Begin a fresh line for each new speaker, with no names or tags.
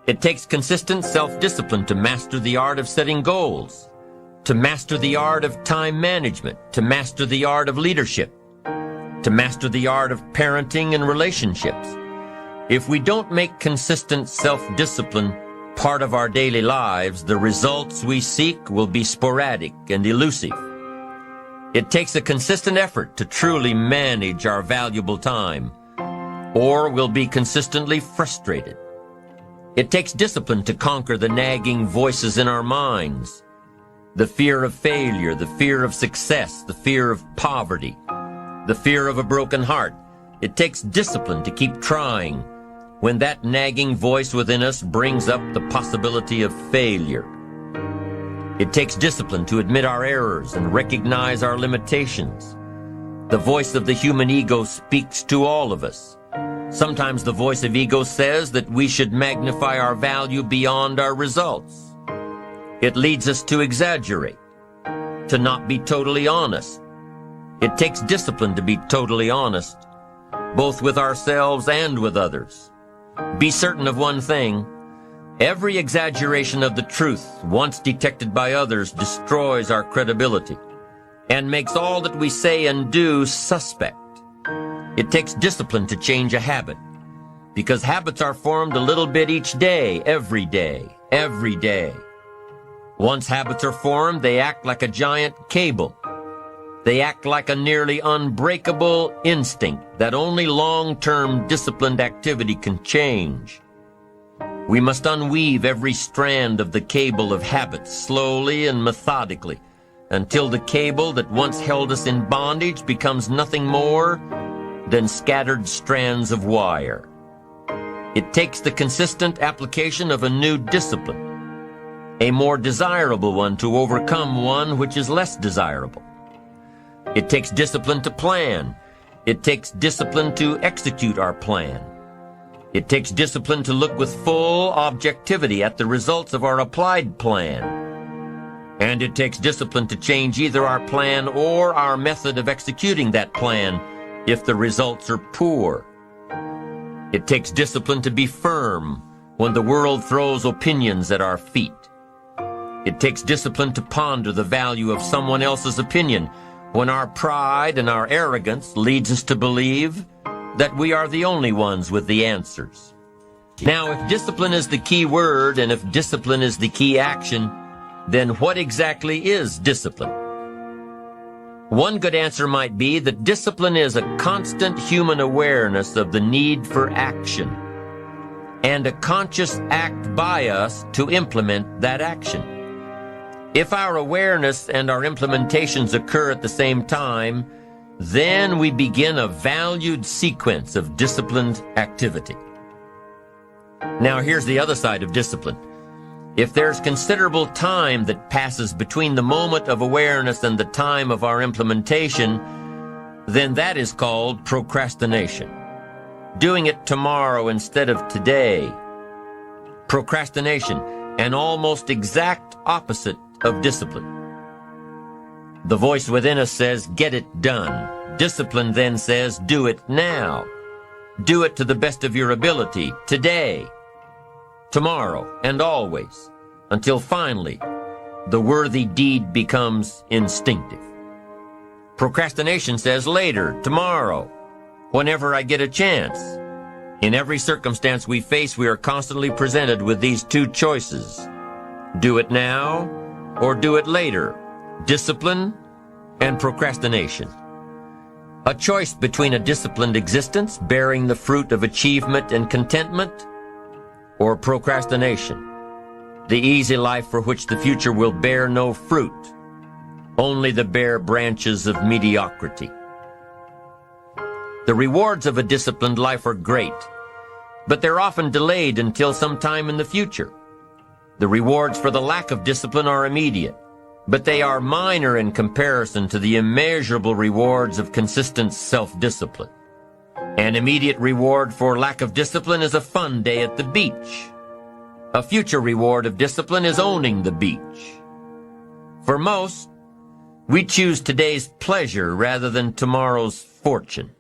It takes consistent self-discipline to master the art of setting goals, to master the art of time management, to master the art of leadership, to master the art of parenting and relationships. If we don't make consistent self-discipline part of our daily lives, the results we seek will be sporadic and elusive. It takes a consistent effort to truly manage our valuable time, or we'll be consistently frustrated. It takes discipline to conquer the nagging voices in our minds, the fear of failure, the fear of success, the fear of poverty, the fear of a broken heart. It takes discipline to keep trying when that nagging voice within us brings up the possibility of failure. It takes discipline to admit our errors and recognize our limitations. The voice of the human ego speaks to all of us. Sometimes the voice of ego says that we should magnify our value beyond our results. It leads us to exaggerate, to not be totally honest. It takes discipline to be totally honest, both with ourselves and with others. Be certain of one thing: every exaggeration of the truth, once detected by others, destroys our credibility and makes all that we say and do suspect. It takes discipline to change a habit, because habits are formed a little bit each day, every day, every day. Once habits are formed, they act like a giant cable. They act like a nearly unbreakable instinct that only long-term disciplined activity can change. We must unweave every strand of the cable of habits slowly and methodically until the cable that once held us in bondage becomes nothing more than scattered strands of wire. It takes the consistent application of a new discipline, a more desirable one, to overcome one which is less desirable. It takes discipline to plan. It takes discipline to execute our plan. It takes discipline to look with full objectivity at the results of our applied plan. And it takes discipline to change either our plan or our method of executing that plan if the results are poor. It takes discipline to be firm when the world throws opinions at our feet. It takes discipline to ponder the value of someone else's opinion when our pride and our arrogance leads us to believe that we are the only ones with the answers. Now, if discipline is the key word, and if discipline is the key action, then what exactly is discipline? One good answer might be that discipline is a constant human awareness of the need for action, and a conscious act by us to implement that action. If our awareness and our implementations occur at the same time, then we begin a valued sequence of disciplined activity. Now, here's the other side of discipline. If there's considerable time that passes between the moment of awareness and the time of our implementation, then that is called procrastination. Doing it tomorrow instead of today. Procrastination, an almost exact opposite of discipline. The voice within us says, get it done. Discipline then says, do it now. Do it to the best of your ability, today, tomorrow, and always, until finally the worthy deed becomes instinctive. Procrastination says later, tomorrow, whenever I get a chance. In every circumstance we face, we are constantly presented with these two choices. Do it now or do it later. Discipline and procrastination. A choice between a disciplined existence bearing the fruit of achievement and contentment, or procrastination, the easy life for which the future will bear no fruit, only the bare branches of mediocrity. The rewards of a disciplined life are great, but they're often delayed until some time in the future. The rewards for the lack of discipline are immediate, but they are minor in comparison to the immeasurable rewards of consistent self-discipline. An immediate reward for lack of discipline is a fun day at the beach. A future reward of discipline is owning the beach. For most, we choose today's pleasure rather than tomorrow's fortune.